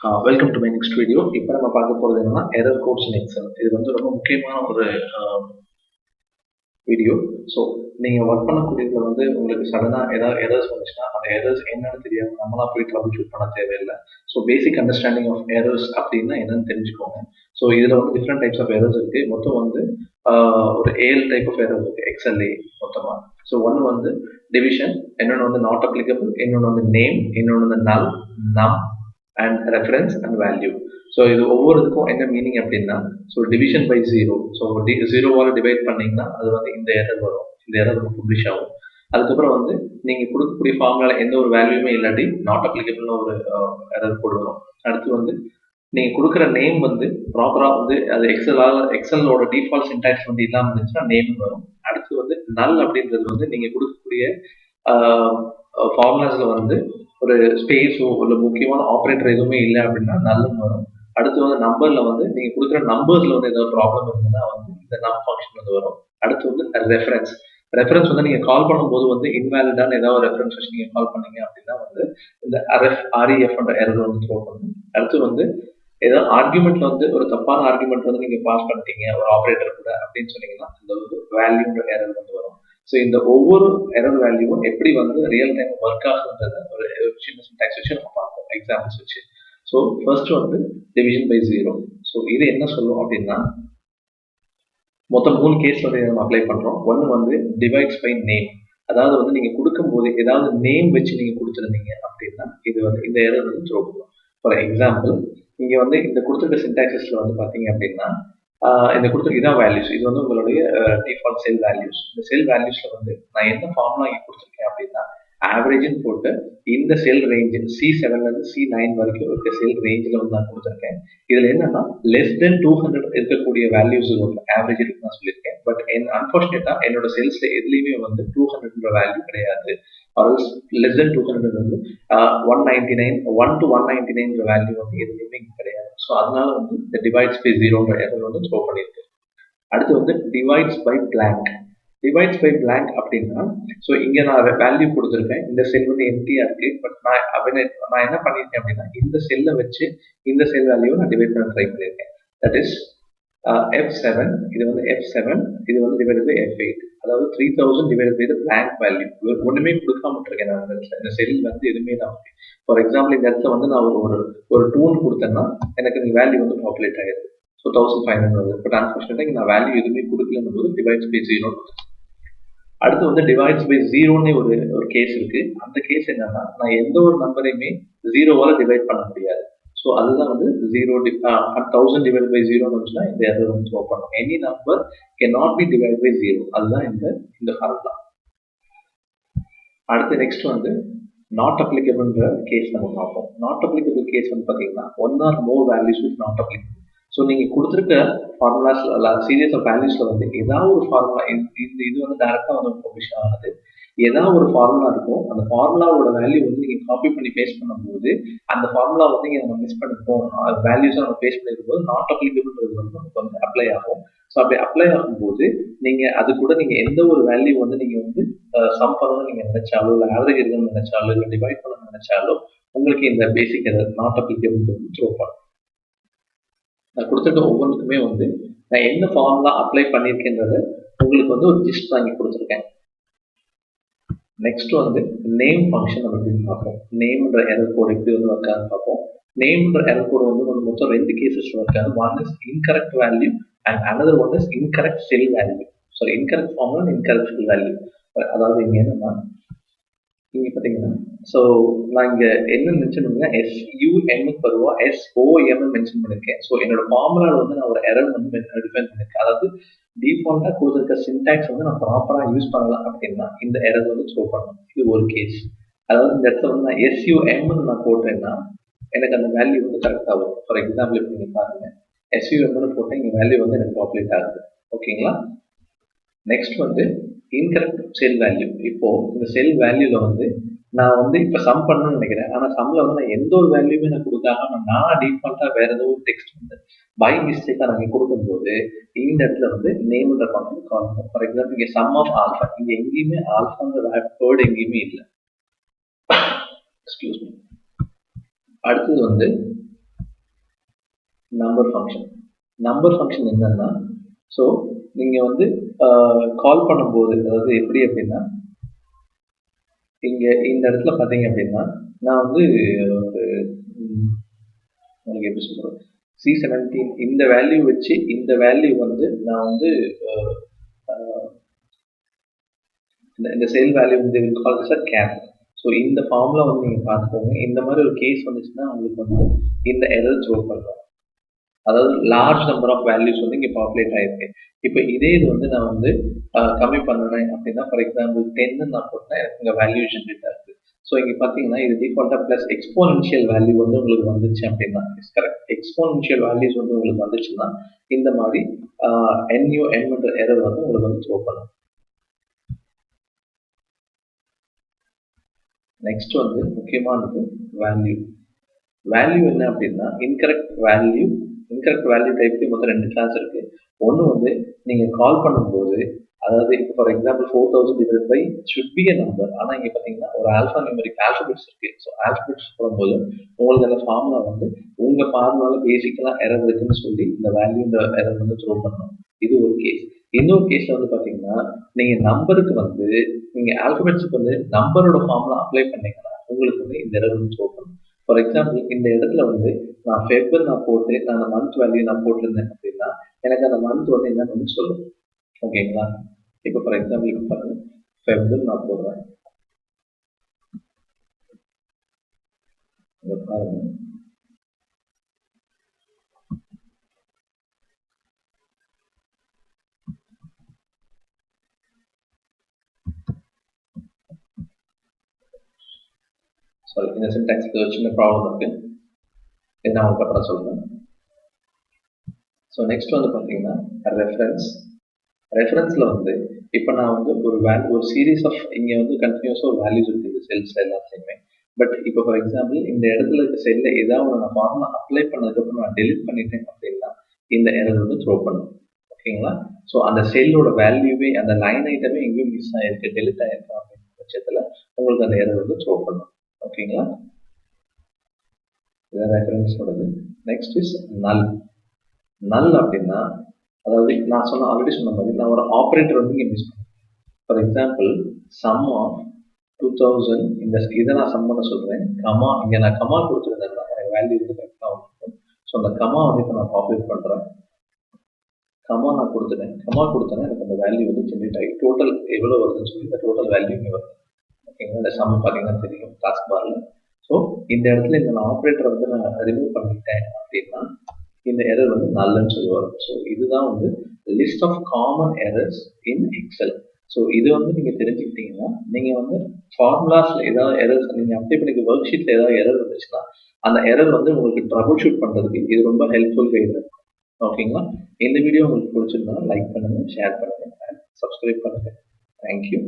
Welcome to my next video. இப்போ நம்ம பார்க்க போறது என்னன்னா error codes in Excel. இது வந்து ரொம்ப முக்கியமான ஒரு வீடியோ. ஸோ நீங்கள் ஒர்க் பண்ணக்கூடியதுல வந்து உங்களுக்கு சடனாக ஏதாவது எரர்ஸ் வந்துச்சுன்னா அந்த எரர்ஸ் என்னன்னு தெரியாமல் நம்மளா போய் troubleshoot பண்ண தேவையில்லை. So basic understanding of errors அப்படின்னா என்னன்னு தெரிஞ்சுக்கோங்க. ஸோ இதில் வந்து டிஃப்ரெண்ட் டைப்ஸ் ஆஃப் எரர்ஸ் இருக்கு. மொத்தம் வந்து ஒரு 7 டைப் ஆஃப் எரர்ஸ் இருக்கு எக்ஸல்லே மொத்தமாக. ஸோ ஒன்று வந்து டிவிஷன், இன்னொன்று வந்து நாட் அப்ளிகபிள், இன்னொன்று வந்து நேம், இன்னொன்று வந்து null, num and reference and value. So இது ஒவ்வொருத்துக்கும் என்ன மீனிங் அப்படின்னா, so division by zero, so ஜீரோவால் டிவைட் பண்ணீங்கன்னா அது வந்து இந்த எரர் வரும், இந்த எரர் வந்து பப்ளிஷ் ஆகும். அதுக்கப்புறம் வந்து நீங்கள் கொடுக்கக்கூடிய ஃபார்முலாவில் எந்த ஒரு வேல்யூமே இல்லாட்டி நாட் அப்ளிகபிள்னு ஒரு எரர் கோட் வரும். அடுத்து வந்து நீங்கள் கொடுக்குற நேம் வந்து ப்ராப்பராக வந்து அது எக்ஸலோட டிஃபால்ட் சின்டாக்ஸ் வந்து இல்லாமல் இருந்துச்சுன்னா நேம் வரும். அடுத்து வந்து நல் அப்படின்றது வந்து நீங்கள் கொடுக்கக்கூடிய ஃபார்முலாஸில் வந்து ஒரு ஸ்பேஸோ இல்லை முக்கியமான ஆப்ரேட்டர் எதுவுமே இல்லை அப்படின்னா நல்லும் வரும். அடுத்து வந்து நம்பரில் வந்து நீங்கள் கொடுக்குற நம்பர்ஸில் வந்து ஏதாவது ப்ராப்ளம் இருந்ததுன்னா வந்து இந்த நம் ஃபங்க்ஷன் வந்து வரும். அடுத்து வந்து ரெஃபரன்ஸ் வந்து நீங்கள் கால் பண்ணும்போது வந்து இன்வேலிடான ஏதாவது ரெஃபரன்ஸ் வச்சு நீங்கள் கால் பண்ணீங்க அப்படின்னா வந்து இந்த REF எரர் வந்து த்ரோ பண்ணும். அடுத்து வந்து ஏதாவது ஆர்குமெண்ட்ல வந்து ஒரு தப்பான ஆர்குமெண்ட் வந்து நீங்கள் பாஸ் பண்ணிட்டீங்க ஒரு ஆப்ரேட்டர் கூட அப்படின்னு சொன்னீங்கன்னா இந்த ஒரு வேல்யூன்ற எரர் வந்து வரும். ஸோ இந்த ஒவ்வொரு எரர் வேல்யூவும் எப்படி வந்து ரியல் டைம் ஒர்க் ஆகுன்றத ஒரு சின்ன சின்டாக்ஸ் வச்சு நம்ம பார்ப்போம் எக்ஸாம்பிள்ஸ் வச்சு. ஸோ ஃபர்ஸ்ட் வந்து டிவிஷன் பை ஜீரோ. ஸோ இது என்ன சொல்லும் அப்படின்னா மொத்தம் 3 கேஸ் வந்து நம்ம அப்ளை பண்றோம். ஒன்று வந்து டிவைட்ஸ் பை நேம், அதாவது வந்து நீங்க கொடுக்கும்போது ஏதாவது நேம் வச்சு நீங்க கொடுத்துருந்தீங்க அப்படின்னா இது வந்து இந்த எரர் வந்து த்ரோ பண்ணும். ஃபார் எக்ஸாம்பிள் இங்க வந்து இந்த கொடுத்துருக்க சின்டாக்சஸ்ல வந்து பாத்தீங்க அப்படின்னா இந்த கொடுத்துருக்கு இதான் வேல்யூஸ். இது வந்து உங்களுடைய டிஃபால்ட் செல் வேல்யூஸ். இந்த செல் வேல்யூஸ்ல வந்து நான் என்ன ஃபார்முலா இங்கே கொடுத்துருக்கேன் அப்படின்னா ஆவரேஜ்னு போட்டு இந்த செல் ரேஞ்ச் C7ல இருந்து C9 வரைக்கும் இருக்க செல் ரேஞ்சில் வந்து நான் கொடுத்துருக்கேன். இதுல என்னன்னா லெஸ் தென் 200 இருக்கக்கூடிய வேல்யூஸ் ஆவரேஜ் இருக்கு நான் சொல்லியிருக்கேன். பட் அன்பார்ச்சுனேட்டா என்னோட செல்ஸ்ல எதுலையுமே வந்து 200 வேல்யூ கிடையாது. லெஸ் தென் 200 வந்து 199 1 to 199 வேல்யூ வந்து எதுலையுமே கிடையாது. ஸோ அதனால வந்து இந்த டிவைட்ஸ் பை ஜீரோன்ற எரர் வந்து த்ரோ பண்ணியிருக்கு. அடுத்து வந்து divides by blank. Divides by blank அப்படின்னா ஸோ இங்கே நான் வேல்யூ கொடுத்துருக்கேன், இந்த செல் வந்து எம்டியா இருக்கு. பட் நான் என்ன பண்ணியிருக்கேன் அப்படின்னா இந்த செல்லை வச்சு இந்த செல் வேல்யூவை நான் டிவைட் பண்ண ட்ரை பண்ணியிருக்கேன். தட் இஸ் F7, இது வந்து F7, இது வந்து டிவைட் பை F8, அதாவது 3000 டிவைட் பை பிளாங்க் வேல்யூ. ஒண்ணுமே கொடுக்காம இருக்கேன் நான் இந்த செல் வந்து எதுவுமே தான். ஃபார் எக்ஸாம்பிள் இந்த இடத்துல வந்து நான் ஒரு 2 கொடுத்தேன்னா எனக்கு இந்த வேல்யூ வந்து பாப்புலேட் ஆயிடுது. ஸோ 1500 வருது. பட் அன்ஃபார்ச்சுனேட்டா இங்கே நான் வேல்யூ எதுவுமே கொடுக்கலன்னு போது டிவைட்ஸ் பை ஜீரோ. அடுத்து வந்து டிவைட்ஸ் பை ஜீரோன்னு ஒரு கேஸ் இருக்கு. அந்த கேஸ் என்னன்னா நான் எந்த ஒரு நம்பரையுமே ஜீரோவால டிவைட் பண்ண முடியாது. ஸோ அதுதான் வந்து 1000 டிவைட் பை ஜீரோன்னு வந்துச்சுன்னா இந்த எரர் வந்து த்ரோ பண்ணும். Any number can not be divide by zero. அதுதான் இந்த ஃபார்முலா. அடுத்து நெக்ஸ்ட் வந்து நாட் அப்ளிகபிள்ன்ற கேஸ் நம்ம பார்ப்போம். நாட் அப்ளிகபிள் கேஸ் வந்து பார்த்தீங்கன்னா 1 or more values with not applicable. So நீங்கள் கொடுத்துருக்க ஃபார்முலாஸ் சீரியஸ் ஆஃப் வேல்யூஸில் வந்து ஏதாவது ஒரு ஃபார்முலா இது வந்து டேரெக்டாக வந்து பப்ளிஷ் ஆகாது. ஏதாவது ஒரு ஃபார்முலா இருக்கும், அந்த ஃபார்முலாவோட வேல்யூ வந்து நீங்கள் காப்பி பண்ணி பேஸ்ட் பண்ணும்போது அந்த ஃபார்முலா வந்து இங்கே நம்ம மிஸ் பண்ணிருக்கோம், வேல்யூஸை நம்ம பேஸ்ட் பண்ணிருக்கும் போது நாட் அப்ளிகபிள்ன்றது வந்து நமக்கு வந்து அப்ளை ஆகும். ஸோ அப்படி அப்ளை ஆகும்போது நீங்கள் அது கூட நீங்கள் எந்த ஒரு வேல்யூ வந்து நீங்கள் வந்து சம் பண்ணணும்னு நீங்கள் நினைச்சாலோ இல்லை ஆவரேஜ் இருக்குன்னு நினைச்சாலோ இல்லை டிவைட் பண்ணணும்னு நினைச்சாலோ உங்களுக்கு இந்த பேசிக் நாட் அப்ளிகபிள் த்ரோ பண்ணும். நான் கொடுத்துருக்க ஒவ்வொன்றுக்குமே வந்து நான் என்ன ஃபார்முலா அப்ளை பண்ணியிருக்கேன்றத உங்களுக்கு வந்து ஒரு ஜிஸ்ட் வாங்கி கொடுத்துருக்கேன். நெக்ஸ்ட் வந்து நேம் ஃபங்க்ஷன் அப்படின்னு பார்ப்போம். நேம்ன்ற எரர் கோட் எப்படி வந்து ஒர்க் ஆகுதுன்னு பார்ப்போம். நேம்ன்ற எரர் கோட் வந்து மொத்தம் 2 கேசஸ் ஒர்க் ஆகுது. One is incorrect value and another one is incorrect sell value. So incorrect formula incorrect sell value. அதாவது இங்கே என்னன்னா இங்கே பார்த்தீங்கன்னா ஸோ நான் இங்கே என்ன மென்ஷன் பண்ணுறேன், SUM பருவா SOM மென்ஷன் பண்ணியிருக்கேன். ஸோ என்னோட ஃபார்முலாவில் வந்து நான் ஒரு எரர் வந்து டிஃபைன் பண்ணியிருக்கேன். அதாவது டிஃபால்ட்டாக கொடுத்துருக்க சின்டாக்ஸ் வந்து நான் ப்ராப்பராக யூஸ் பண்ணலாம் அப்படின்னா இந்த எரர் வந்து த்ரோ பண்ணணும். இது ஒரு கேஸ். அதாவது இந்த இடத்துல வந்து நான் SUM நான் போட்டேன்னா எனக்கு அந்த வேல்யூ வந்து கரெக்டாக வரும். ஃபார் எக்ஸாம்பிள் இப்போ நீங்கள் பாருங்க, SUM போட்டேன், இங்கே வேல்யூ வந்து எனக்கு பாப்புலேட் ஆகுது. ஓகேங்களா. நெக்ஸ்ட் வந்து இன்கரெக்ட் செல் வேல்யூ. இப்போ இந்த செல் வேல்யூல வந்து நான் வந்து இப்ப சம் பண்ணணும்னு நினைக்கிறேன், ஆனா சம்ல வந்து நான் எந்த ஒரு வேல்யூமே நான் கொடுக்காம நான் டிஃபால்ட்டா வேற ஏதோ ஒரு டெக்ஸ்ட் வந்து பை மிஸ்டேக்கா நாங்க கொடுக்கும்போது இந்த இடத்துல வந்து நேம்ன்ற ஃபங்க்ஷன் கால் பண்ணும். ஃபார் எக்ஸாம்பிள் இங்க சம் ஆஃப் ஆல்ஃபா, இங்க எங்கேயுமே ஆல்ஃபான்ற வேர்ட் எங்கேயுமே இல்லை. Excuse me. அடுத்தது வந்து நம்பர் ஃபங்க்ஷன். நம்பர் ஃபங்க்ஷன் என்னன்னா, ஸோ நீங்கள் வந்து கால் பண்ணும்போது, அதாவது எப்படி அப்படின்னா, இங்கே இந்த இடத்துல பார்த்தீங்க அப்படின்னா, நான் வந்து ஒரு உங்களுக்கு எப்படி சொல்கிறது, C17 இந்த வேல்யூ வச்சு இந்த வேல்யூ வந்து நான் வந்து இந்த சேல் வேல்யூ வந்து கால் திஸ் கேப். ஸோ இந்த ஃபார்முலா வந்து நீங்கள் பார்த்துக்கோங்க. இந்த மாதிரி ஒரு கேஸ் வந்துச்சுன்னா உங்களுக்கு வந்து இந்த எரர் த்ரோ பண்ணுவோம். அதாவது லார்ஜ் நம்பர் ஆஃப் வேல்யூஸ் வந்து இங்கே பாப்புலேட் ஆயிருக்கு. இப்போ இதே இது வந்து நான் வந்து கம்மி பண்ணுறேன் அப்படின்னா, ஃபார் எக்ஸாம்பிள் 10 நான் போட்டேன், எனக்கு இங்கே வேல்யூ ஜென்ரேட் ஆகுது. ஸோ இங்கே பார்த்தீங்கன்னா இது டிஃபால்ட்டாக ப்ளஸ் எக்ஸ்போனென்ஷியல் வேல்யூ வந்து உங்களுக்கு வந்துச்சு அப்படின்னா, கரெக்ட், எக்ஸ்போனென்ஷியல் வேல்யூஸ் வந்து உங்களுக்கு வந்துச்சுன்னா இந்த மாதிரி NUM என்ற எரர் வந்து உங்களுக்கு வந்து த்ரோ பண்ணும். நெக்ஸ்ட் வந்து முக்கியமானது வேல்யூ. வேல்யூ என்ன அப்படின்னா, இன்கரெக்ட் வேல்யூ டைப்க்கு மொத்தம் 2 கிளாஸ் இருக்கு. ஒன்று வந்து நீங்கள் கால் பண்ணும்போது, அதாவது இப்போ for example 4000 divide by should be a number. ஆனால் இங்கே பார்த்தீங்கன்னா ஒரு ஆல்ஃபா நியூமரிக் ஆல்ஃபபெட்ஸ் இருக்கு. ஸோ ஆல்ஃபபெட்ஸ் போடும்போது உங்களுக்கு அந்த ஃபார்முலா வந்து உங்கள் ஃபார்முலாவில் பேசிக்கலாக எரர் இருக்குன்னு சொல்லி இந்த வேல்யூன்ற எரர் வந்து த்ரோ பண்ணணும். இது ஒரு கேஸ். இன்னொரு கேஸ்ல வந்து பார்த்தீங்கன்னா, நீங்கள் நம்பருக்கு வந்து நீங்கள் ஆல்ஃபபெட்ஸுக்கு வந்து நம்பரோட ஃபார்முலா அப்ளை பண்ணீங்கன்னா உங்களுக்கு வந்து இந்த எரர் வந்து த்ரோ பண்ணணும். ஃபார் எக்ஸாம்பிள் இந்த இடத்துல வந்து நான் ஃபெப்ரவரி நான் போட்டு நான் அந்த மந்த் வேல்யூ நான் போட்டிருந்தேன் அப்படின்னா எனக்கு அந்த மந்த் வந்து என்ன வந்து சொல்லும். ஓகேங்களா? இப்போ ஃபார் எக்ஸாம்பிள் இப்போ பாருங்க, ஃபெப்ரவரி நான் போடுறேன். பாருங்க, சாரி இந்த சின்டாக்ஸ்க்கு ஒரு சின்ன ப்ராப்ளம் இருக்கு, இதை நான் உங்களுக்கு அப்புறம் சொல்றேன். ஸோ நெக்ஸ்ட் வந்து பார்த்தீங்கன்னா ரெஃபரன்ஸில் வந்து இப்போ நான் வந்து ஒரு சீரீஸ் ஆஃப் இங்கே வந்து கண்டினியூஸாக ஒரு வேல்யூஸ் இருக்குது செல்ஸ் எல்லாத்தையுமே. பட் இப்போ ஃபார் எக்ஸாம்பிள் இந்த இடத்துல இருக்க செல்லில் ஏதாவது நான் ஃபார்முலா அப்ளை பண்ணதுக்கப்புறம் நான் டெலிட் பண்ணிட்டேன் அப்படின்னா இந்த எரர் வந்து த்ரோ பண்ணும். ஓகேங்களா? ஸோ அந்த செல்லோட வேல்யூவே அந்த லைன் ஐட்டமே எங்கேயும் மிஸ் ஆயிருக்கு, டெலிட் ஆயிருக்கு அப்படின்ற பட்சத்தில் உங்களுக்கு அந்த எரர் வந்து த்ரோ பண்ணும். ஓகேங்களா? இதான் ரெஃபரன்ஸோடது. நெக்ஸ்ட் இஸ் நல் அப்படின்னா, அதாவது நான் ஆல்ரெடி சொன்ன மாதிரி நான் ஒரு ஆப்ரேட்டர் வந்து இங்கே மிஸ் பண்ணேன். ஃபார் எக்ஸாம்பிள் சம் ஆஃப் 2000 இதை நான் சம் பண்ண சொல்றேன். கமா இங்கே நான் கமா கொடுத்துருந்தேன், எனக்கு வேல்யூ வந்து கரெக்டாக வந்துருக்கும். ஸோ அந்த கமா வந்து இப்போ நான் பாப்புலேட் பண்ணுறேன். கமா நான் கொடுத்தேன்னா எனக்கு அந்த வேல்யூ வந்து ஜென்ரேட் ஆகி டோட்டல் எவ்வளோ வருதுன்னு சொல்லி இந்த டோட்டல் வேல்யூ இங்கே வருது. ஓகேங்களா? இந்த சம் பார்த்தீங்கன்னா தெரியும் டாஸ்க் பார்ல. ஸோ இந்த இடத்துல இந்த ஆப்ரேட்டரை வந்து நான் ரிமூவ் பண்ணிட்டேன் அப்படின்னா இந்த எரர் வந்து நல்லன்னு சொல்லி வரும். ஸோ இதுதான் வந்து list of common errors in Excel. So இது வந்து நீங்கள் தெரிஞ்சுக்கிட்டீங்கன்னா நீங்கள் வந்து ஃபார்முலாஸில் ஏதாவது எரர்ஸ் நீங்கள் அப்ளை பண்ணிக்க ஒர்க் ஷீட்டில் ஏதாவது எரர் வந்துச்சுன்னா அந்த எரர் வந்து உங்களுக்கு ட்ரபிள் ஷூட் பண்ணுறதுக்கு இது ரொம்ப ஹெல்ப்ஃபுல் கைடு இருக்கும். ஓகேங்களா? இந்த வீடியோ உங்களுக்கு பிடிச்சிருந்தா லைக் பண்ணுங்கள், ஷேர் பண்ணுங்கள், சப்ஸ்கிரைப் பண்ணுங்கள். தேங்க்யூ.